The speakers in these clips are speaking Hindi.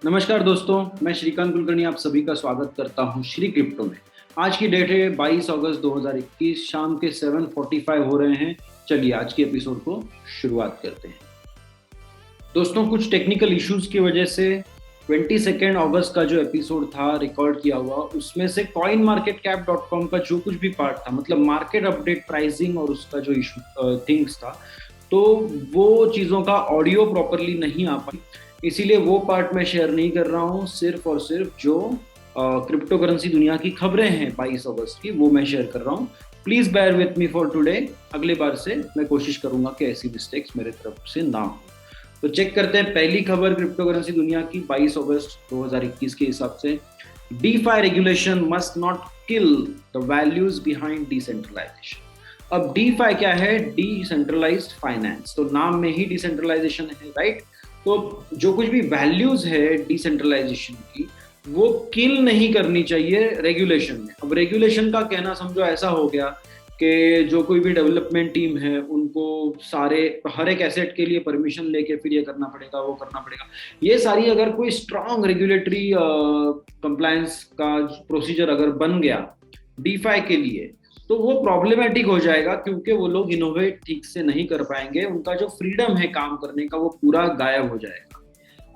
नमस्कार दोस्तों, मैं श्रीकांत कुलकर्णी आप सभी का स्वागत करता हूं श्री क्रिप्टो में। आज की डेट है 22 अगस्त 2021, शाम के 7:45 हो रहे हैं। चलिए आज के एपिसोड को शुरुआत करते हैं। दोस्तों, कुछ टेक्निकल इश्यूज की वजह से 22 अगस्त का जो एपिसोड था रिकॉर्ड किया हुआ, उसमें से coinmarketcap.com का जो कुछ भी पार्ट था, मतलब मार्केट अपडेट, प्राइसिंग और उसका जो इशू थिंग्स था, तो वो चीज़ों का ऑडियो प्रॉपरली नहीं आ पाई। इसीलिए वो पार्ट मैं शेयर नहीं कर रहा हूँ। सिर्फ और सिर्फ जो क्रिप्टो करेंसी दुनिया की खबरें हैं 22 अगस्त की, वो मैं शेयर कर रहा हूँ। Please bear with me for today. अगले बार से मैं कोशिश करूंगा कि ऐसी मिस्टेक्स मेरे तरफ से ना हो। तो चेक करते हैं पहली खबर क्रिप्टो करेंसी दुनिया की 22 अगस्त 2021 के हिसाब से। DeFi regulation must not kill the values behind decentralization. अब DeFi क्या है? Decentralized finance. तो नाम में ही डिसेंट्रलाइजेशन है, राइट? तो जो कुछ भी वैल्यूज है डिसेंट्रलाइजेशन की, वो किल नहीं करनी चाहिए रेगुलेशन में। अब रेगुलेशन का कहना समझो ऐसा हो गया कि जो कोई भी डेवलपमेंट टीम है, उनको सारे हर एक एसेट के लिए परमिशन लेके फिर ये करना पड़ेगा, वो करना पड़ेगा। ये सारी अगर कोई स्ट्रांग रेगुलेटरी कंप्लायंस का प्रोसीजर अगर बन गया डीफाई के लिए, तो वो प्रॉब्लमेटिक हो जाएगा, क्योंकि वो लोग इनोवेट ठीक से नहीं कर पाएंगे। उनका जो फ्रीडम है काम करने का, वो पूरा गायब हो जाएगा।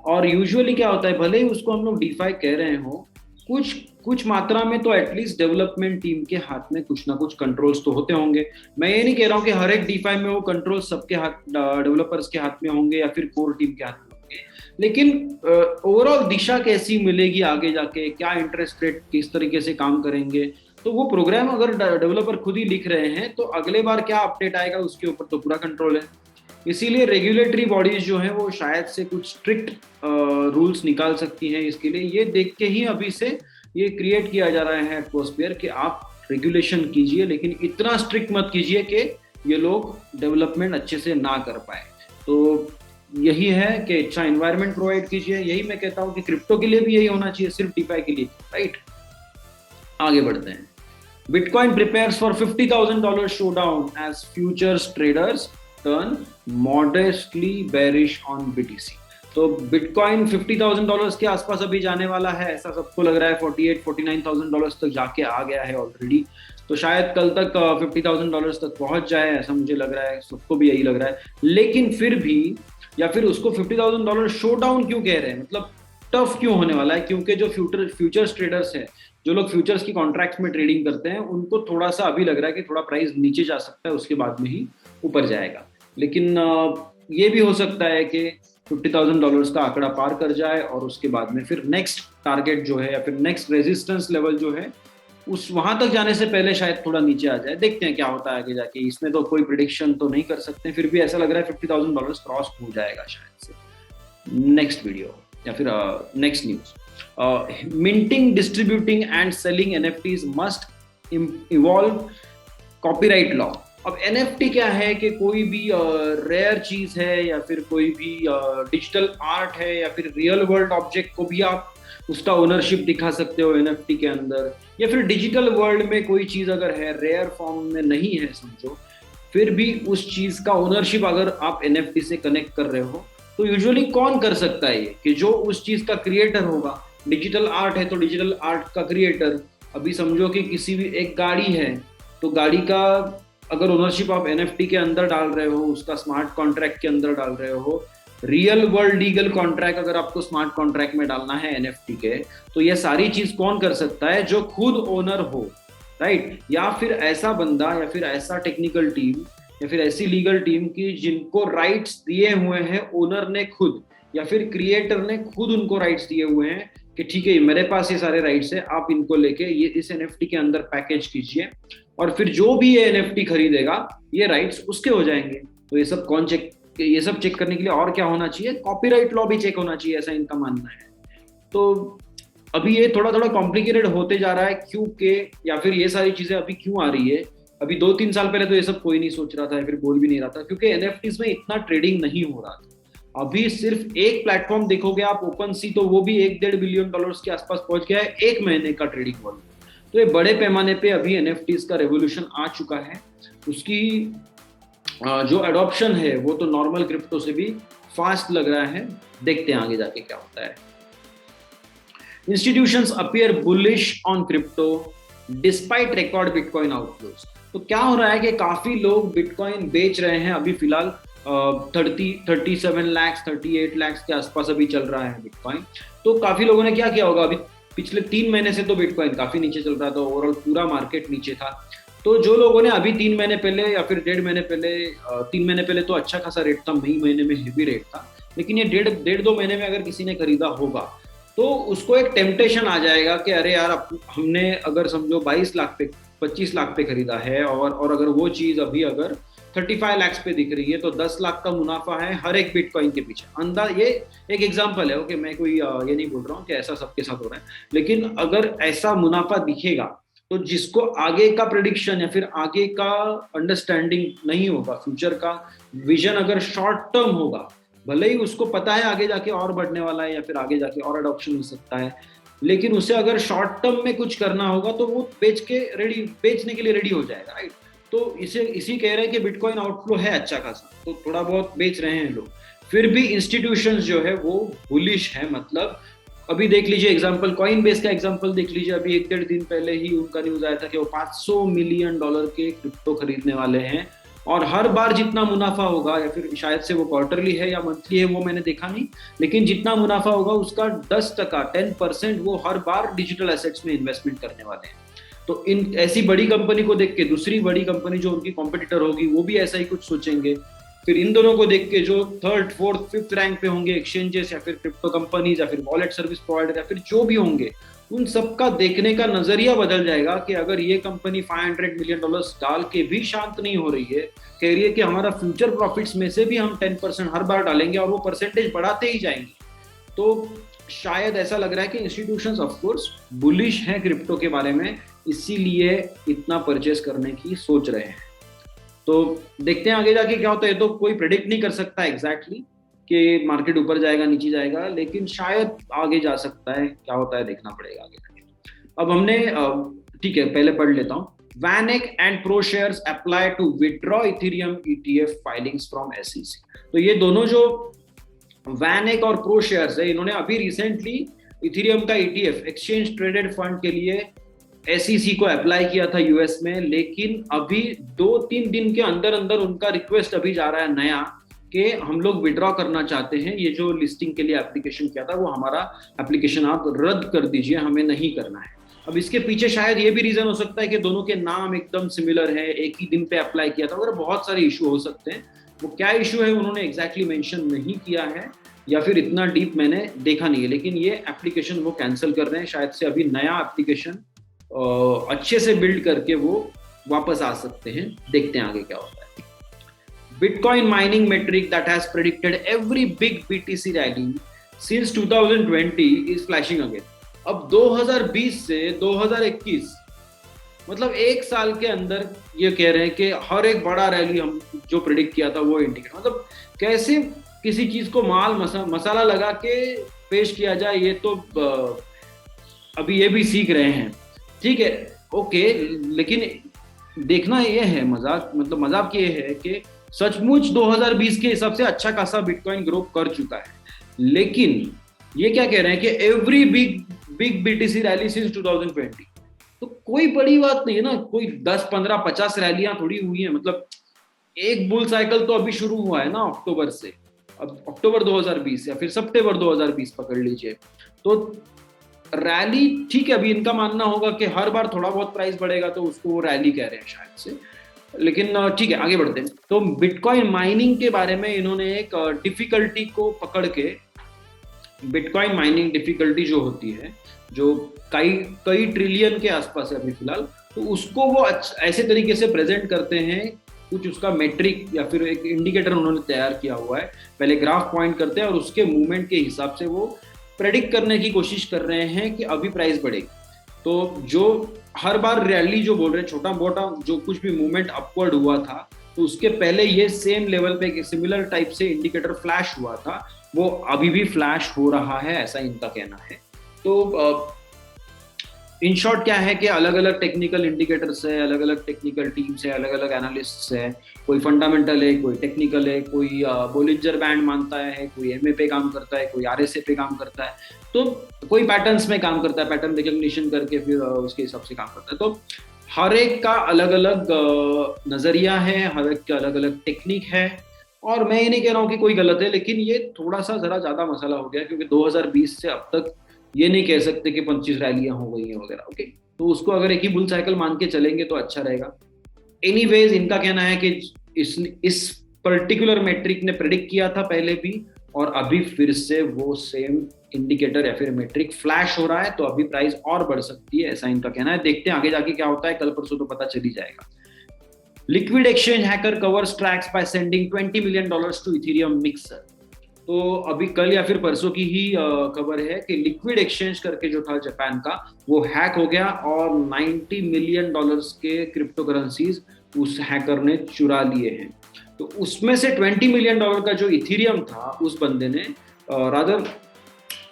और यूजुअली क्या होता है, भले ही उसको हम लोग डीफाई कह रहे हो, कुछ कुछ मात्रा में तो एटलीस्ट डेवलपमेंट टीम के हाथ में कुछ ना कुछ कंट्रोल्स तो होते होंगे। मैं ये नहीं कह रहा हूँ कि हर एक डीफाई में वो कंट्रोल सबके हाथ, डेवलपर्स के हाथ में होंगे या फिर कोर टीम के हाथ में होंगे, लेकिन ओवरऑल दिशा कैसी मिलेगी आगे जाके, क्या इंटरेस्ट रेट किस तरीके से काम करेंगे, तो वो प्रोग्राम अगर डेवलपर खुद ही लिख रहे हैं, तो अगले बार क्या अपडेट आएगा उसके ऊपर तो पूरा कंट्रोल है। इसीलिए रेगुलेटरी बॉडीज जो है वो शायद से कुछ स्ट्रिक्ट रूल्स निकाल सकती हैं इसके लिए। ये देख के ही अभी से ये क्रिएट किया जा रहा है एटमॉस्फेयर कि आप रेगुलेशन कीजिए, लेकिन इतना स्ट्रिक्ट मत कीजिए कि ये लोग डेवलपमेंट अच्छे से ना कर पाए। तो यही है कि अच्छा एनवायरनमेंट प्रोवाइड कीजिए। यही मैं कहता हूँ कि क्रिप्टो के लिए भी यही होना चाहिए, सिर्फ डीफाई के लिए, राइट? आगे बढ़ते हैं। Bitcoin prepares for $50,000 showdown as futures traders turn modestly bearish on BTC। तो बिटकॉइन $50,000 के आसपास अभी जाने वाला है, ऐसा सबको लग रहा है। $48,000-49,000 तक जाके आ गया है ऑलरेडी। तो शायद कल तक $50,000 तक पहुंच जाए, ऐसा मुझे लग रहा है, सबको भी यही लग रहा है। लेकिन फिर भी, या फिर उसको $50,000 शो डाउन क्यों कह रहे हैं, मतलब टफ क्यों होने वाला है? क्योंकि जो फ्यूचर्स ट्रेडर्स हैं, जो लोग फ्यूचर्स की कॉन्ट्रैक्ट्स में ट्रेडिंग करते हैं, उनको थोड़ा सा अभी लग रहा है कि थोड़ा प्राइस नीचे जा सकता है, उसके बाद में ही ऊपर जाएगा। लेकिन ये भी हो सकता है कि $50,000 का आंकड़ा पार कर जाए और उसके बाद में फिर नेक्स्ट टारगेट जो है या फिर नेक्स्ट रेजिस्टेंस लेवल जो है, उस वहां तक जाने से पहले शायद थोड़ा नीचे आ जाए। देखते हैं क्या होता है आगे जाके। इसमें तो कोई प्रिडिक्शन तो नहीं कर सकते, फिर भी ऐसा लग रहा है $50,000 क्रॉस हो जाएगा शायद से। नेक्स्ट वीडियो या फिर next news. minting, distributing and selling NFTs must evolve copyright law। अब NFT क्या है कि कोई भी रेयर चीज है या फिर कोई भी डिजिटल आर्ट है या फिर रियल वर्ल्ड ऑब्जेक्ट को भी आप उसका ओनरशिप दिखा सकते हो NFT के अंदर। या फिर डिजिटल वर्ल्ड में कोई चीज अगर है, रेयर फॉर्म में नहीं है समझो, फिर भी उस चीज का ओनरशिप अगर आप NFT से कनेक्ट कर रहे हो, तो यूजुअली कौन कर सकता है ये? कि जो उस चीज का क्रिएटर होगा। डिजिटल आर्ट है तो डिजिटल आर्ट का क्रिएटर। अभी समझो कि किसी भी एक गाड़ी है, तो गाड़ी का अगर ओनरशिप आप NFT के अंदर डाल रहे हो, उसका स्मार्ट कॉन्ट्रैक्ट के अंदर डाल रहे हो, रियल वर्ल्ड लीगल कॉन्ट्रैक्ट अगर आपको स्मार्ट कॉन्ट्रैक्ट में डालना है NFT के, तो ये सारी चीज कौन कर सकता है? जो खुद ओनर हो, राइट? या फिर ऐसा बंदा या फिर ऐसा टेक्निकल टीम या फिर ऐसी लीगल टीम की जिनको राइट्स दिए हुए हैं ओनर ने खुद, या फिर क्रिएटर ने खुद उनको राइट्स दिए हुए हैं कि ठीक है मेरे पास ये सारे राइट्स है, आप इनको लेके ये इस NFT के अंदर पैकेज कीजिए, और फिर जो भी ये NFT खरीदेगा ये राइट्स उसके हो जाएंगे। तो ये सब कौन चेक, ये सब चेक करने के लिए और क्या होना चाहिए? कॉपीराइट लॉ भी चेक होना चाहिए, ऐसा इनका मानना है। तो अभी ये थोड़ा थोड़ा कॉम्प्लिकेटेड होते जा रहा है, क्योंकि या फिर ये सारी चीजें अभी क्यों आ रही है? अभी 2-3 साल पहले तो ये सब कोई नहीं सोच रहा था, फिर बोल भी नहीं रहा था, क्योंकि NFTs में इतना ट्रेडिंग नहीं हो रहा था। अभी सिर्फ एक प्लेटफॉर्म देखोगे आप, OpenSea, तो वो भी $1.5 बिलियन के आसपास पहुंच गया है एक महीने का ट्रेडिंग वॉल्यूम। तो ये बड़े पैमाने पे अभी NFTs का रेवोल्यूशन आ चुका है। उसकी जो एडॉप्शन है वो तो नॉर्मल क्रिप्टो से भी फास्ट लग रहा है। देखते हैं आगे जाके क्या होता है। Institutions appear bullish on crypto despite record Bitcoin outflows. तो क्या हो रहा है कि काफी लोग बिटकॉइन बेच रहे हैं अभी फिलहाल 37 लाख 38 लाख के आसपास अभी चल रहा है बिटकॉइन। तो काफी लोगों ने क्या किया होगा, अभी पिछले 3 महीने से तो बिटकॉइन काफी नीचे चल रहा था, ओवरऑल पूरा मार्केट नीचे था। तो जो लोगों ने अभी 3 महीने पहले या फिर 1.5 महीने पहले 3 महीने पहले तो अच्छा खासा रेट था, मई महीने में हेवी रेट था, लेकिन ये 1.5-2 महीने में अगर किसी ने खरीदा होगा तो उसको एक टेम्पटेशन आ जाएगा कि अरे यार हमने अगर समझो 22 लाख पे 25 लाख पे खरीदा है और अगर वो चीज अभी अगर 35 लाख पे दिख रही है तो 10 लाख का मुनाफा है हर एक बिटकॉइन के पीछे। अंदाज ये एक एग्जांपल है, ओके, मैं कोई ये नहीं बोल रहा हूँ कि ऐसा सबके साथ हो रहा है, लेकिन अगर ऐसा मुनाफा दिखेगा तो जिसको आगे का प्रेडिक्शन या फिर आगे का अंडरस्टैंडिंग नहीं होगा, फ्यूचर का विजन अगर शॉर्ट टर्म होगा, भले ही उसको पता है आगे जाके और बढ़ने वाला है या फिर आगे जाके और अडॉप्शन हो सकता है, लेकिन उसे अगर शॉर्ट टर्म में कुछ करना होगा तो वो बेचने के लिए रेडी हो जाएगा, राइट। तो इसी कह रहे हैं कि बिटकॉइन आउटफ्लो है अच्छा खासा, तो थोड़ा बहुत बेच रहे हैं लोग। फिर भी इंस्टीट्यूशंस जो है वो बुलिश है, मतलब अभी देख लीजिए एग्जांपल, कॉइन बेस का एग्जांपल देख लीजिए, अभी 1-1.5 दिन पहले ही उनका न्यूज आया था कि वो $500 मिलियन के क्रिप्टो खरीदने वाले हैं, और हर बार जितना मुनाफा होगा, या फिर शायद से वो क्वार्टरली है या मंथली है वो मैंने देखा नहीं, लेकिन जितना मुनाफा होगा उसका 10% वो हर बार डिजिटल एसेट्स में इन्वेस्टमेंट करने वाले हैं। तो इन ऐसी बड़ी कंपनी को देख के दूसरी बड़ी कंपनी जो उनकी कॉम्पिटिटर होगी वो भी ऐसा ही कुछ सोचेंगे। फिर इन दोनों को देख के जो 3rd 4th 5th रैंक पे होंगे एक्सचेंजेस या फिर क्रिप्टो कंपनीज या फिर वॉलेट सर्विस प्रोवाइडर या फिर जो भी होंगे, उन सबका देखने का नजरिया बदल जाएगा कि अगर ये कंपनी $500 मिलियन डाल के भी शांत नहीं हो रही है, कह रही है कि हमारा फ्यूचर प्रॉफिट्स में से भी हम 10% हर बार डालेंगे और वो परसेंटेज बढ़ाते ही जाएंगे, तो शायद ऐसा लग रहा है कि इंस्टीट्यूशंस ऑफ कोर्स बुलिश हैं क्रिप्टो के बारे में, इसीलिए इतना परचेस करने की सोच रहे हैं। तो देखते हैं आगे जाके क्या होता है। तो कोई प्रेडिक्ट नहीं कर सकता एग्जैक्टली कि मार्केट ऊपर जाएगा नीचे जाएगा, लेकिन शायद आगे जा सकता है, क्या होता है देखना पड़ेगा आगे जाके। अब हमने ठीक है, पहले पढ़ लेता हूँ। VanEck and ProShares apply to withdraw Ethereum ETF filings from SEC। तो ये दोनों जो VanEck और ProShares है, इन्होंने अभी रिसेंटली इथेरियम का ETF एक्सचेंज ट्रेडेड फंड के लिए SEC को अप्लाई किया था यूएस में, लेकिन अभी 2-3 दिन के अंदर अंदर उनका रिक्वेस्ट अभी जा रहा है नया कि हम लोग विड्रॉ करना चाहते हैं, ये जो लिस्टिंग के लिए एप्लीकेशन किया था वो हमारा एप्लीकेशन आप रद्द कर दीजिए, हमें नहीं करना है। अब इसके पीछे शायद ये भी रीजन हो सकता है कि दोनों के नाम एकदम सिमिलर है, एक ही दिन पे अप्लाई किया था, वगैरह बहुत सारे इशू हो सकते हैं। वो क्या इशू है उन्होंने एग्जैक्टली मेंशन नहीं किया है, या फिर इतना डीप मैंने देखा नहीं है, लेकिन ये एप्लीकेशन वो कैंसिल कर रहे हैं, शायद से अभी नया एप्लीकेशन अच्छे से बिल्ड करके वो वापस आ सकते हैं। देखते हैं आगे क्या होता है। Bitcoin mining metric that has predicted every big BTC rally since 2020 is flashing again। अब 2020 से 2021 मतलब एक साल के अंदर ये कह रहे हैं कि हर एक बड़ा रैली हम जो प्रेडिक्ट किया था वो इंडिकेट, मतलब कैसे किसी चीज को मसाला लगा के पेश किया जाए, ये तो अभी ये भी सीख रहे हैं। ठीक है, ओके, लेकिन देखना ये है, मजाक ये है कि सचमुच 2020 के हिसाब से अच्छा खासा बिटकॉइन ग्रो कर चुका है, लेकिन ये क्या कह रहे हैं कि every big BTC rally since 2020, तो कोई बड़ी बात नहीं है ना, कोई 10 15 50 रैलियां थोड़ी हुई हैं, मतलब एक बुल साइकिल तो अभी शुरू हुआ है ना अक्टूबर से, अब अक्टूबर 2020 या फिर सितंबर 2020 पकड़ लीजिए, तो रैली ठीक है, अभी इनका मानना होगा कि हर बार थोड़ा बहुत प्राइस बढ़ेगा तो उसको वो रैली कह रहे हैं शायद से, लेकिन ठीक है आगे बढ़ते हैं। तो बिटकॉइन माइनिंग के बारे में इन्होंने एक डिफिकल्टी को पकड़ के, बिटकॉइन माइनिंग डिफिकल्टी जो होती है जो कई ट्रिलियन के आसपास है अभी फिलहाल, तो उसको वो ऐसे तरीके से प्रेजेंट करते हैं, कुछ उसका मेट्रिक या फिर एक इंडिकेटर उन्होंने तैयार किया हुआ है, पहले ग्राफ पॉइंट करते हैं और उसके मूवमेंट के हिसाब से वो प्रेडिक्ट करने की कोशिश कर रहे हैं कि अभी प्राइस बढ़ेगी। तो जो हर बार रैली जो बोल रहे हैं, छोटा मोटा जो कुछ भी मूवमेंट अपवर्ड हुआ था, तो उसके पहले ये सेम लेवल पे सिमिलर टाइप से इंडिकेटर फ्लैश हुआ था, वो अभी भी फ्लैश हो रहा है, ऐसा इनका कहना है। तो इन शॉर्ट क्या है कि अलग अलग टेक्निकल इंडिकेटर्स है, अलग अलग टेक्निकल टीम्स है, अलग अलग एनालिस्ट्स है, कोई फंडामेंटल है, कोई टेक्निकल है, कोई बोलिंजर बैंड मानता है, कोई एमए पे काम करता है, कोई आरएसए पे काम करता है, तो कोई पैटर्न्स में काम करता है, पैटर्न रिकग्निशन करके फिर उसके हिसाब से काम करता है। तो हर एक का अलग अलग नजरिया है, हर एक का अलग अलग टेक्निक है, और मैं ये नहीं कह रहा हूँ कि कोई गलत है, लेकिन ये थोड़ा सा जरा ज्यादा मसाला हो गया, क्योंकि 2020 से अब तक ये नहीं कह सकते कि 25 रैलियां हो गई हैं वगैरह। ओके, तो उसको अगर एक ही बुल साइकिल मान के चलेंगे तो अच्छा रहेगा। एनीवेज, इनका कहना है कि इस पर्टिकुलर मेट्रिक ने प्रेडिक्ट किया था पहले भी, और अभी फिर से वो सेम इंडिकेटर या फिर मेट्रिक फ्लैश हो रहा है, तो अभी प्राइस और बढ़ सकती है, ऐसा इनका कहना है। देखते हैं आगे जाके क्या होता है, कल परसों तो पता चल ही जाएगा। Liquid exchange hacker covers tracks by sending $20 million to Ethereum mixer. तो अभी कल या फिर परसों की ही खबर है कि लिक्विड एक्सचेंज करके जो था जापान का, वो हैक हो गया और $90 million के क्रिप्टो करेंसीज उस हैकर ने चुरा लिए हैं। तो उसमें से $20 million का जो इथेरियम था, उस बंदे ने रादर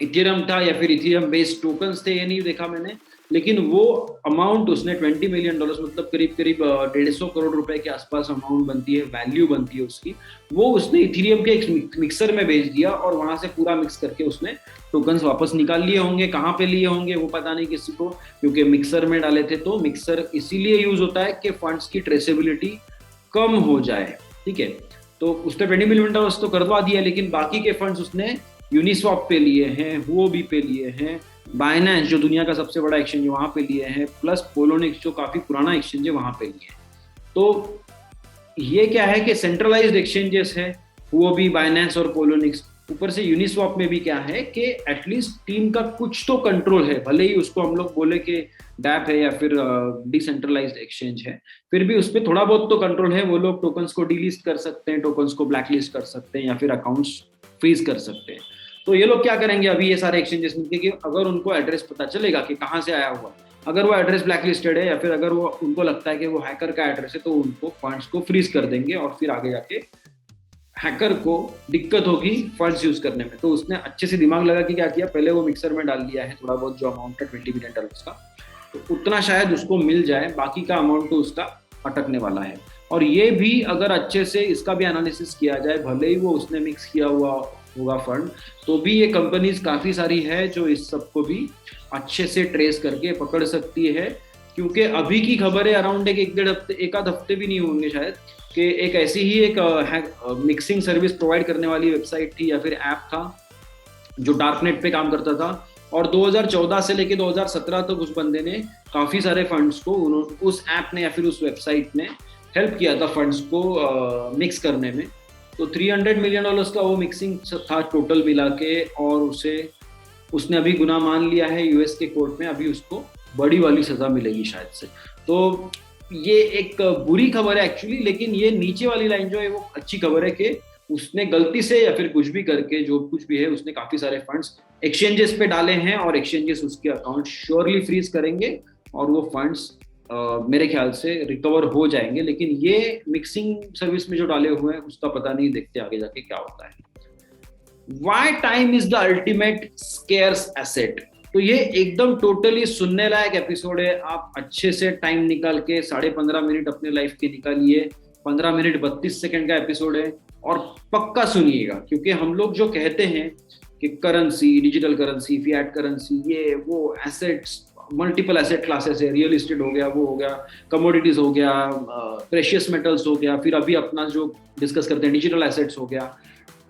इथेरियम था या फिर इथेरियम बेस्ड टोकन्स थे, ये नहीं देखा मैंने, लेकिन वो अमाउंट उसने $20 million, मतलब करीब करीब 150 करोड़ रुपए के आसपास अमाउंट बनती है, वैल्यू बनती है उसकी, वो उसने इथेरियम के एक मिक्सर में भेज दिया और वहां से पूरा मिक्स करके उसने टोकन्स वापस निकाल लिए होंगे। कहाँ पे लिए होंगे वो पता नहीं किसी को, क्योंकि मिक्सर में डाले थे। तो मिक्सर इसीलिए यूज होता है कि फंड्स की ट्रेसेबिलिटी कम हो जाए, ठीक है। तो उसने $20 million तो करवा दिया, लेकिन बाकी के फंड्स उसने यूनिस्वैप पे लिए हैं, हुओबी पे लिए हैं, बाइनेंस जो दुनिया का सबसे बड़ा एक्सचेंज है वहां पे लिए हैं, प्लस पोलोनिक्स जो काफी पुराना एक्सचेंज है वहां पे लिए हैं। तो ये क्या है कि सेंट्रलाइज्ड एक्सचेंजेस है, हुओबी, बाइनेंस और पोलोनिक्स। ऊपर से यूनिस्वैप में भी क्या है कि एटलीस्ट टीम का कुछ तो कंट्रोल है, भले ही उसको हम लोग बोले कि डैप है या फिर डिसेंट्रलाइज्ड एक्सचेंज है, फिर भी उस पर थोड़ा बहुत तो कंट्रोल है। वो लोग टोकन्स को डीलिस्ट कर सकते हैं, टोकन्स को ब्लैकलिस्ट कर सकते हैं, या फिर अकाउंट्स फ्रीज कर सकते हैं। तो ये लोग क्या करेंगे अभी, ये सारे एक्सचेंजेस मिलके, कि अगर उनको एड्रेस पता चलेगा कि कहाँ से आया हुआ, अगर वो एड्रेस ब्लैकलिस्टेड है या फिर अगर वो उनको लगता है कि वो हैकर का एड्रेस है, तो उनको फंड्स को फ्रीज कर देंगे और फिर आगे जाके हैकर को दिक्कत होगी फंड्स यूज करने में। तो उसने अच्छे से दिमाग लगा कि क्या किया, पहले वो मिक्सर में डाल दिया है थोड़ा बहुत जो अमाउंट है $20 million का, तो उतना शायद उसको मिल जाए, बाकी का अमाउंट तो उसका अटकने वाला है। और ये भी अगर अच्छे से इसका भी एनालिसिस किया जाए, भले ही वो उसने मिक्स किया हुआ होगा फंड, तो भी ये कंपनीज काफी सारी है जो इस सबको भी अच्छे से ट्रेस करके पकड़ सकती है। क्योंकि अभी की खबर है, अराउंड एक डेढ़ हफ्ते, एक आध हफ्ते भी नहीं होंगे शायद, कि एक ऐसी ही एक मिक्सिंग सर्विस प्रोवाइड करने वाली वेबसाइट थी या फिर ऐप था जो डार्कनेट पे काम करता था, और 2014 से लेके 2017 तक उस बंदे ने काफी सारे फंड्स को, उस ऐप ने या फिर उस वेबसाइट ने हेल्प किया था फंड्स को मिक्स करने में। तो $300 million का वो मिक्सिंग था टोटल मिला के, और उसने अभी गुनाह मान लिया है यूएस के कोर्ट में, अभी उसको बड़ी वाली सजा मिलेगी शायद से। तो ये एक बुरी खबर है एक्चुअली, लेकिन ये नीचे वाली लाइन जो है वो अच्छी खबर है कि उसने गलती से या फिर कुछ भी करके, जो कुछ भी है, उसने काफी सारे फंड्स एक्सचेंजेस पे डाले हैं, और एक्सचेंजेस उसके अकाउंट श्योरली फ्रीज करेंगे और वो फंड्स मेरे ख्याल से रिकवर हो जाएंगे। लेकिन ये मिक्सिंग सर्विस में जो डाले हुए हैं उसका पता नहीं, देखते आगे जाके क्या होता है। Why time is the ultimate scarce asset? तो ये एकदम टोटली सुनने लायक एपिसोड है। आप अच्छे से टाइम निकाल के 15.5 मिनट अपने लाइफ के निकालिए, 15 मिनट 32 सेकंड का एपिसोड है, और पक्का सुनिएगा, क्योंकि हम लोग जो कहते हैं कि currency, digital currency, fiat currency, ये वो एसेट्स, मल्टीपल एसेट क्लासेस है, रियल एस्टेट हो गया, वो हो गया, कमोडिटीज हो गया, प्रेशियस मेटल्स हो गया, फिर अभी अपना जो डिस्कस करते हैं डिजिटल एसेट्स हो गया,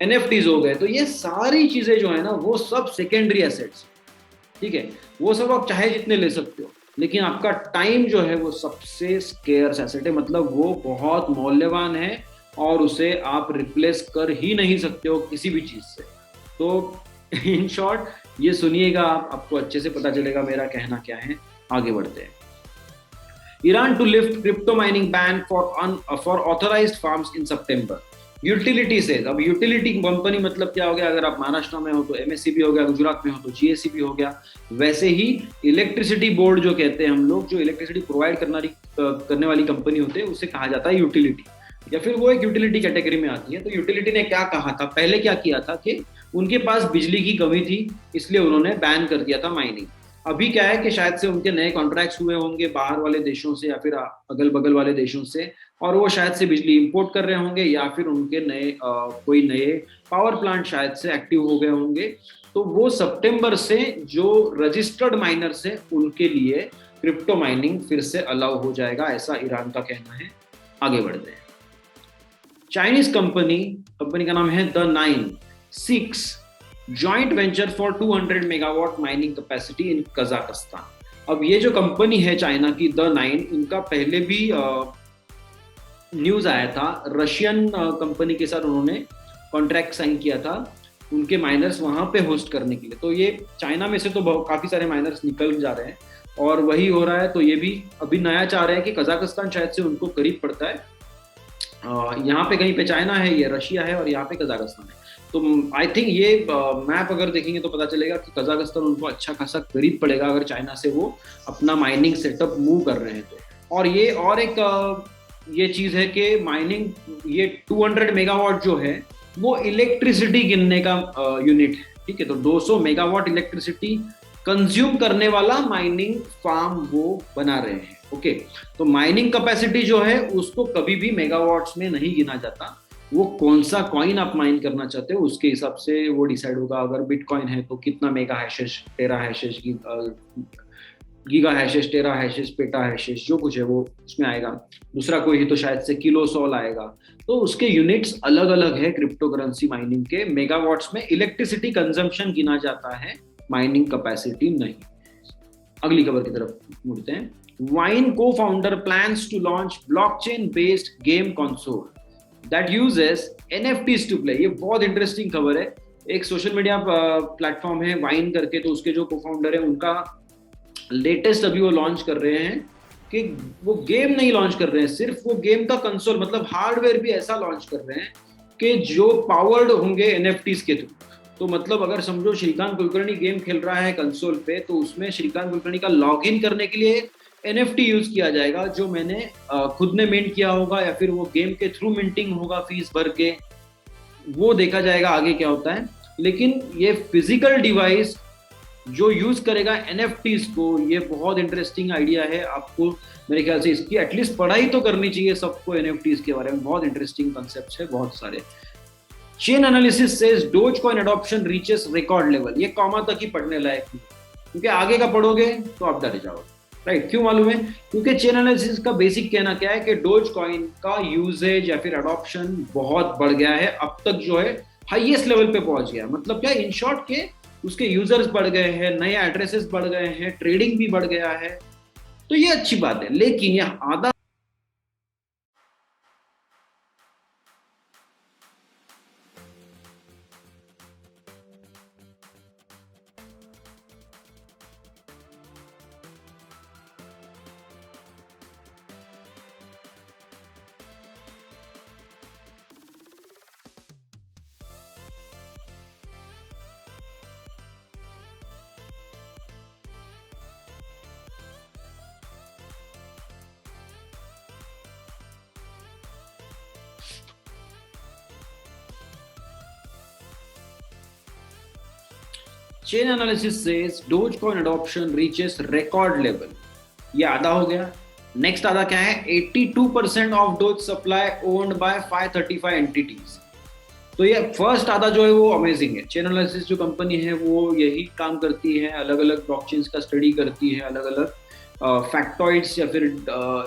NFTs हो गए। तो ये सारी चीजें जो है ना, वो सब सेकेंडरी एसेट्स, ठीक है, वो सब आप चाहे जितने ले सकते हो, लेकिन आपका टाइम जो है वो सबसे स्केर्स एसेट है, मतलब वो बहुत मौल्यवान है और उसे आप रिप्लेस कर ही नहीं सकते हो किसी भी चीज से। तो इन शॉर्ट ये सुनिएगा, आपको अच्छे से पता चलेगा मेरा कहना क्या है। आगे बढ़ते हैं। Iran to lift crypto mining ban for authorized farms in September. Utility से, अब यूटिलिटी कंपनी मतलब क्या हो गया, अगर आप महाराष्ट्र में हो तो MSCB हो गया, गुजरात में हो तो GSCB हो गया। वैसे ही इलेक्ट्रिसिटी बोर्ड जो कहते हैं हम लोग, जो इलेक्ट्रिसिटी प्रोवाइड करने वाली कंपनी होते हैं, उसे कहा जाता है यूटिलिटी, या फिर वो एक यूटिलिटी कैटेगरी में आती है। तो यूटिलिटी ने क्या कहा था, पहले क्या किया था कि उनके पास बिजली की कमी थी, इसलिए उन्होंने बैन कर दिया था माइनिंग। अभी क्या है कि शायद से उनके नए कॉन्ट्रैक्ट्स हुए होंगे बाहर वाले देशों से या फिर अगल बगल वाले देशों से, और वो शायद से बिजली इंपोर्ट कर रहे होंगे या फिर उनके नए कोई नए पावर प्लांट शायद से एक्टिव हो गए होंगे। तो वो सितंबर से जो रजिस्टर्ड माइनर्स है उनके लिए क्रिप्टो माइनिंग फिर से अलाउ हो जाएगा, ऐसा ईरान का कहना है। आगे बढ़ते हैं। चाइनीज कंपनी का नाम है the 9 joint venture for 200 megawatt mining capacity in Kazakhstan. अब ये जो कंपनी है चाइना की द 9, इनका पहले भी न्यूज आया था, रशियन कंपनी के साथ उन्होंने कॉन्ट्रैक्ट साइन किया था उनके माइनर्स वहां पे होस्ट करने के लिए। तो ये चाइना में से तो काफी सारे माइनर्स निकल जा रहे हैं और वही हो रहा है। तो ये भी अभी नया चाह रहे हैं कि कजाकिस्तान शायद से उनको करीब पड़ता है। यहाँ पे कहीं पे चाइना है, ये रशिया है और यहाँ पे कजाकिस्तान है। तो आई थिंक ये मैप अगर देखेंगे तो पता चलेगा कि कजाकिस्तान उनको अच्छा खासा करीब पड़ेगा अगर चाइना से वो अपना माइनिंग सेटअप मूव कर रहे हैं तो। और ये और एक ये चीज है कि माइनिंग ये 200 मेगावाट जो है वो इलेक्ट्रिसिटी गिनने का यूनिट है, ठीक है। तो 200 मेगावाट इलेक्ट्रिसिटी कंज्यूम करने वाला माइनिंग फार्म वो बना रहे हैं, ओके। तो माइनिंग कैपेसिटी जो है उसको कभी भी मेगावाट्स में नहीं गिना जाता, वो कौन सा कॉइन आप माइन करना चाहते हो उसके हिसाब से वो डिसाइड होगा। अगर बिटकॉइन है तो कितना मेगा हैशेस, टेरा हैशेस, गीगा हैशेस, टेरा हैशेस, पेटा हैशेस, जो कुछ है वो उसमें आएगा। दूसरा कोई है तो शायद से किलो सोल आएगा। तो उसके यूनिट्स अलग अलग है क्रिप्टो करेंसी माइनिंग के। मेगावाट्स में इलेक्ट्रिसिटी कंजम्पशन गिना जाता है, माइनिंग कैपेसिटी नहीं। अगली खबर की तरफ मुड़ते हैं। Vine cofounder plans to launch blockchain based game console that uses NFTs to play. ये बहुत इंटरेस्टिंग खबर है। एक सोशल मीडिया प्लेटफॉर्म है वाइन करके, तो उसके जो को-फाउंडर है उनका लेटेस्ट अभी वो लॉन्च कर रहे हैं कि वो गेम नहीं लॉन्च कर रहे हैं, सिर्फ वो गेम का कंसोल, मतलब हार्डवेयर भी ऐसा लॉन्च कर रहे हैं कि जो पावर्ड होंगे NFTs के थ्रू। तो मतलब अगर समझो श्रीकांत कुलकर्णी गेम खेल रहा है कंसोल पे, तो उसमें श्रीकांत कुलकर्णी का लॉगिन करने के लिए NFT यूज किया जाएगा, जो मैंने खुद ने मिंट किया होगा या फिर वो गेम के थ्रू मिंटिंग होगा फीस भर के, वो देखा जाएगा आगे क्या होता है। लेकिन ये फिजिकल डिवाइस जो यूज करेगा NFTs को, ये बहुत इंटरेस्टिंग आइडिया है। आपको मेरे ख्याल से इसकी एटलीस्ट पढ़ाई तो करनी चाहिए सबको NFTs के बारे में, बहुत इंटरेस्टिंग कॉन्सेप्ट्स है बहुत सारे। Chain analysis says Dogecoin adoption reaches record level. ये कॉमा तक ही पढ़ने लायक है, क्योंकि आगे का पढ़ोगे तो आप डर जाओगे, राइट। क्यों मालूम है? क्योंकि चेन एनालिसिस का बेसिक कहना क्या है कि डोजकॉइन का यूजेज या फिर अडॉप्शन बहुत बढ़ गया है, अब तक जो है हाईएस्ट लेवल पे पहुंच गया। मतलब क्या, इन शॉर्ट के उसके यूजर्स बढ़ गए हैं, नए एड्रेसेस बढ़ गए हैं, ट्रेडिंग भी बढ़ गया है। तो ये अच्छी बात है, लेकिन ये आधा chain analysis says Dogecoin adoption reaches record level. ये आधा हो गया। नेक्स्ट आधा क्या है? 82% of dose supply owned by 535 entities. तो ये फर्स्ट आधा जो है वो अमेजिंग है। चेन एनालिसिस जो कंपनी है वो यही काम करती है, अलग अलग ब्लॉकचेन्स का स्टडी करती है, अलग अलग फैक्टॉइड्स या फिर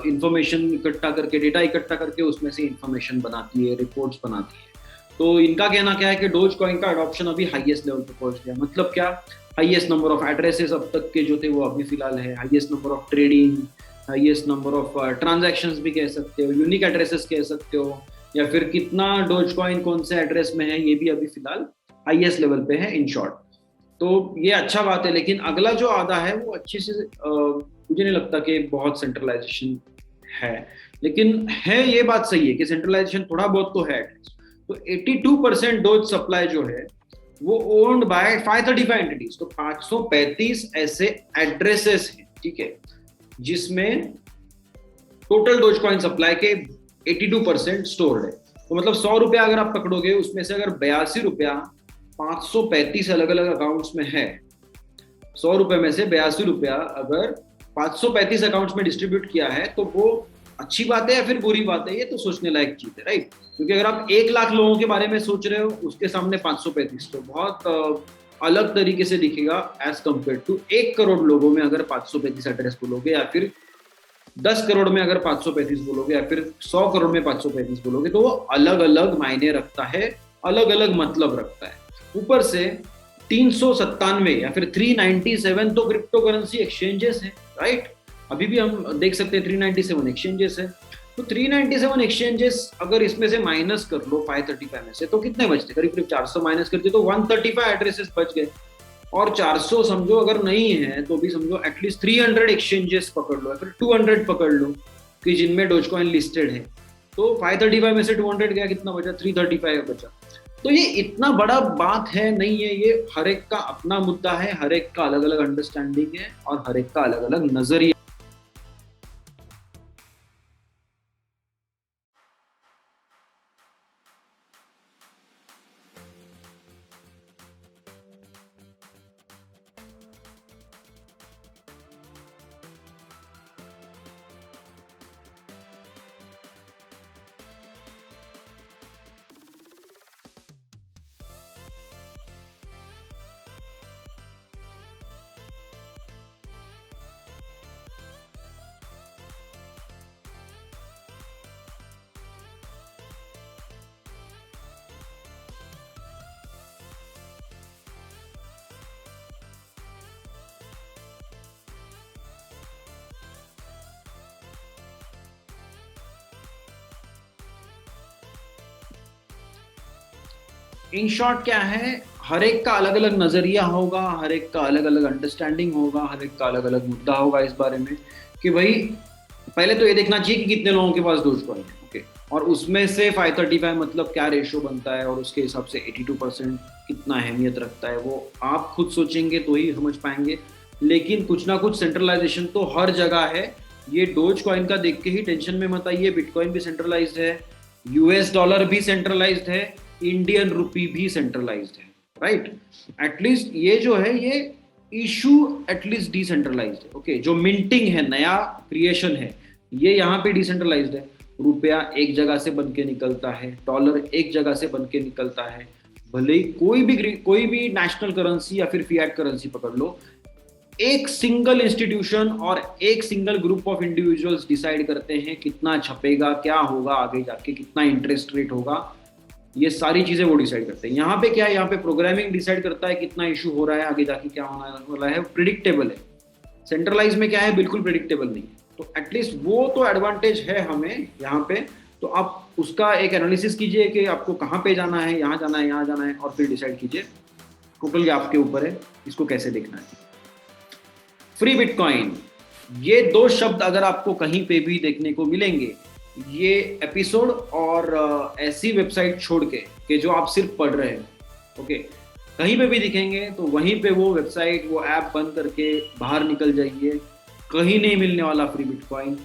इंफॉर्मेशन इकट्ठा करके, डेटा इकट्ठा करके उसमें से इंफॉर्मेशन बनाती है, रिपोर्ट्स बनाती है। तो इनका कहना क्या है कि डोज कॉइन का अडॉप्शन अभी हाईएस्ट लेवल पे पहुंच गया। मतलब क्या, हाईएस्ट नंबर ऑफ एड्रेसेस अब तक के जो थे वो अभी फिलहाल है, highest number of trading, highest number of transactions भी कह सकते हो, यूनिक एड्रेसेस कह सकते हो, या फिर कितना डोज कॉइन कौन से एड्रेस में है, ये भी अभी फिलहाल हाईएस्ट लेवल पे है इन शॉर्ट। तो ये अच्छा बात है। लेकिन अगला जो आधा है वो अच्छे से मुझे नहीं लगता कि बहुत सेंट्रलाइजेशन है, लेकिन है ये बात सही है कि सेंट्रलाइजेशन थोड़ा बहुत तो है। तो 82% डोज सप्लाई जो है वो ओन्ड बाय 535 एंटिटीज। तो 535 ऐसे एड्रेसेस हैं, ठीक है, जिसमें टोटल डोज कॉइन सप्लाई के 82% स्टोर्ड है। तो मतलब 100 रुपया अगर आप पकड़ोगे, उसमें से अगर 82 रुपया 535 अलग अलग अकाउंट्स में है, 100 रुपए में से 82 रुपया अगर 535 अकाउंट्स में डिस्ट्रीब्यूट किया है तो वो अच्छी बात है या फिर बुरी बात है, ये तो सोचने लायक चीज है, राइट। क्योंकि अगर आप 1 लाख लोगों के बारे में सोच रहे हो, उसके सामने 535 तो बहुत अलग तरीके से दिखेगा एज कम्पेयर टू 1 करोड़ लोगों में अगर 535 एड्रेस बोलोगे, या फिर 10 करोड़ में अगर 535 बोलोगे, या फिर 100 करोड़ में 535 बोलोगे, तो वो अलग अलग मायने रखता है, अलग अलग मतलब रखता है। ऊपर से 397 या फिर 397 तो क्रिप्टो करेंसी एक्सचेंजेस है, राइट। अभी भी हम देख सकते हैं 397 एक्सचेंजेस है। तो 397 एक्सचेंजेस अगर इसमें से माइनस कर लो 535 में से, तो कितने बचते? करीब करीब 400 माइनस करते तो 135 एड्रेसेस बच गए। और 400 समझो अगर नहीं है तो भी समझो एटलीस्ट 300 एक्सचेंजेस पकड़ लो, या फिर 200 पकड़ लो कि जिनमें डोजकॉइन लिस्टेड है। तो 535 में से 200 गया, कितना बचा? 335 बचा। तो ये इतना बड़ा बात है नहीं है, ये हर एक का अपना मुद्दा है, हर एक का अलग अलग अंडरस्टैंडिंग है और हर एक का अलग अलग नजरिया। इन शॉर्ट क्या है, हर एक का अलग अलग नजरिया होगा, हर एक का अलग अलग अंडरस्टैंडिंग होगा, हर एक का अलग अलग मुद्दा होगा इस बारे में कि भाई पहले तो ये देखना चाहिए कि कितने लोगों के पास डोजकॉइन है, ओके। और उसमें से 535 मतलब क्या रेशो बनता है और उसके हिसाब से 82% कितना अहमियत रखता है, वो आप खुद सोचेंगे तो ही समझ पाएंगे। लेकिन कुछ ना कुछ सेंट्रलाइजेशन तो हर जगह है। ये डोज कॉइन का देख के ही टेंशन में मत आइए, बिटकॉइन भी सेंट्रलाइज्ड है, यूएस डॉलर भी सेंट्रलाइज्ड है, इंडियन रुपी भी सेंट्रलाइज्ड है, राइट। एटलीस्ट ये जो है ये इशू एटलीस्ट डिसेंट्रलाइज्ड है, ओके। जो मिंटिंग है, नया क्रिएशन है, ये यहाँ पे डिसेंट्रलाइज्ड है। रुपया एक जगह से बन के निकलता है, डॉलर एक जगह से बन के निकलता है। भले ही कोई भी नेशनल करेंसी या फिर फिएट करेंसी पकड़ लो, एक सिंगल इंस्टीट्यूशन और एक single group of individuals decide करते हैं कितना छपेगा, क्या होगा आगे जाके, कितना इंटरेस्ट रेट होगा, ये सारी चीजें वो डिसाइड करते हैं। यहाँ पे क्या है, यहाँ पे प्रोग्रामिंग डिसाइड करता है कितना इशू हो रहा है, आगे जाके क्या होने वाला है, प्रिडिक्टेबल है। सेंट्रलाइज में क्या है, बिल्कुल प्रिडिक्टेबल नहीं है। तो एटलीस्ट वो तो एडवांटेज है हमें यहाँ पे। तो आप उसका एक एनालिसिस कीजिए कि आपको कहाँ पे जाना है, यहाँ जाना है, यहाँ जाना है, और फिर डिसाइड कीजिए। टोटली आपके ऊपर है इसको कैसे देखना है। फ्री बिटकॉइन, ये दो शब्द अगर आपको कहीं पे भी देखने को मिलेंगे, ये एपिसोड और ऐसी वेबसाइट छोड़ के कि जो आप सिर्फ पढ़ रहे हैं, ओके, कहीं पे भी दिखेंगे तो वहीं पे वो वेबसाइट, वो ऐप बंद करके बाहर निकल जाइए। कहीं नहीं मिलने वाला फ्री बिटकॉइन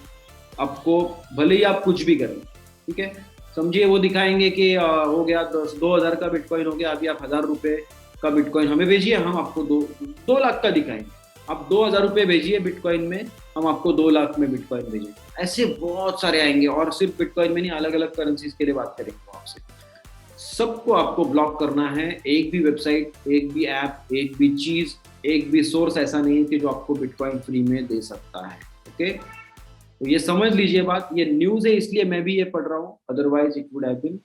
आपको, भले ही आप कुछ भी करें, ठीक है। समझिए वो दिखाएंगे कि हो गया 2,000 का बिटकॉइन हो गया, अभी आप 1,000 रुपये का बिटकॉइन हमें भेजिए, हम आपको 2 लाख का दिखाएंगे। आप 2,000 रुपये भेजिए बिटकॉइन में, हम आपको 2 लाख में बिटकॉइन भेजेंगे। ऐसे बहुत सारे आएंगे, और सिर्फ बिटकॉइन में नहीं, अलग अलग करेंसीज के लिए बात करेंगे आपसे। सबको आपको ब्लॉक करना है। एक भी वेबसाइट, एक भी ऐप, एक भी चीज, एक भी सोर्स ऐसा नहीं है कि जो आपको बिटकॉइन फ्री में दे सकता है, ओके। तो ये समझ लीजिए बात, ये न्यूज है इसलिए मैं भी ये पढ़ रहा हूँ, otherwise it would have been,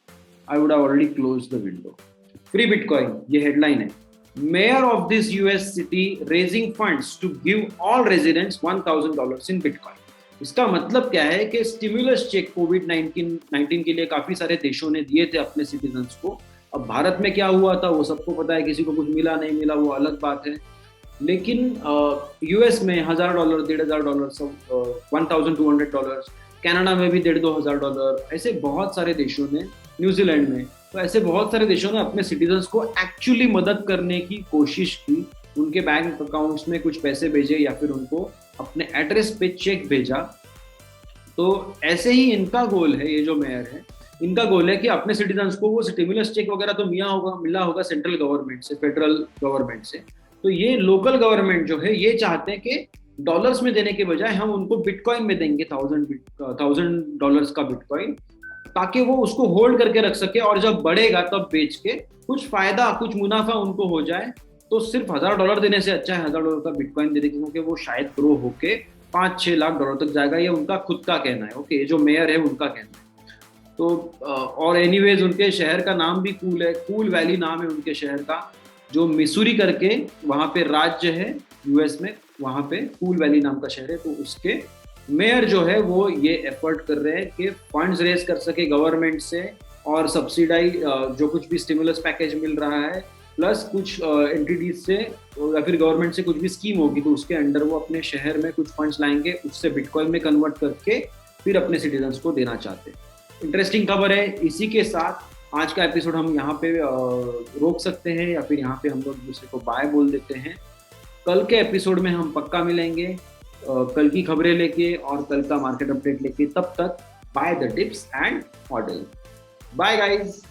I would have already closed the window. Free bitcoin, ये हेडलाइन है। Mayor of this US city raising funds to give all residents $1,000 in Bitcoin. इसका मतलब क्या है कि स्टिमुलस चेक कोविड-19 के लिए काफी सारे देशों ने दिए थे अपने सिटीजन्स को। अब भारत में क्या हुआ था वो सबको पता है, किसी को कुछ मिला नहीं मिला वो अलग बात है। लेकिन यूएस में $1,000, $1,500, $1,200, कनाडा में भी $1,500, ऐसे बहुत सारे देशों ने, न्यूजीलैंड में, तो ऐसे बहुत सारे देशों ने अपने सिटीजन्स को एक्चुअली मदद करने की कोशिश की। उनके बैंक अकाउंट्स में कुछ पैसे भेजे या फिर उनको अपने एड्रेस पे चेक भेजा। तो ऐसे ही इनका गोल है, ये जो मेयर है, इनका गोल है कि अपने सिटीजन्स को वो स्टिमुलस चेक वगैरह तो मिला होगा सेंट्रल गवर्नमेंट से, फेडरल गवर्नमेंट से, तो ये लोकल गवर्नमेंट जो है ये चाहते हैं कि डॉलर्स में देने के बजाय हम उनको बिटकॉइन में देंगे, 1000 डॉलर्स का बिटकॉइन, ताकि वो उसको होल्ड करके रख सके और जब बढ़ेगा तब बेच के कुछ फायदा, कुछ मुनाफा उनको हो जाए। तो सिर्फ $1000 देने से अच्छा है $1000 का बिटकॉइन दे दे, क्योंकि वो शायद ग्रो होके 5-6 लाख डॉलर तक जाएगा। ये उनका खुद का कहना है, ओके, जो मेयर है उनका कहना है। तो और एनीवेज उनके शहर का नाम भी कूल है, कूल वैली नाम है उनके शहर का, जो मिसूरी करके वहाँ पे राज्य है यूएस में, वहाँ पे कूल वैली नाम का शहर है। तो उसके मेयर जो है वो ये एफर्ट कर रहे हैं कि फंड्स रेज कर सके गवर्नमेंट से, और सब्सिडाइज जो कुछ भी स्टिमुलस पैकेज मिल रहा है, प्लस कुछ एंटिटीज से या फिर गवर्नमेंट से कुछ भी स्कीम होगी तो उसके अंडर वो अपने शहर में कुछ फंड्स लाएंगे, उससे बिटकॉइन में कन्वर्ट करके फिर अपने सिटीजन्स को देना चाहते हैं। इंटरेस्टिंग खबर है। इसी के साथ आज का एपिसोड हम यहाँ पे रोक सकते हैं, या फिर यहाँ पे हम लोग दूसरे को बाय बोल देते हैं। कल के एपिसोड में हम पक्का मिलेंगे, कल की खबरें लेके और कल का मार्केट अपडेट लेके। तब तक bye the tips and model. Bye guys.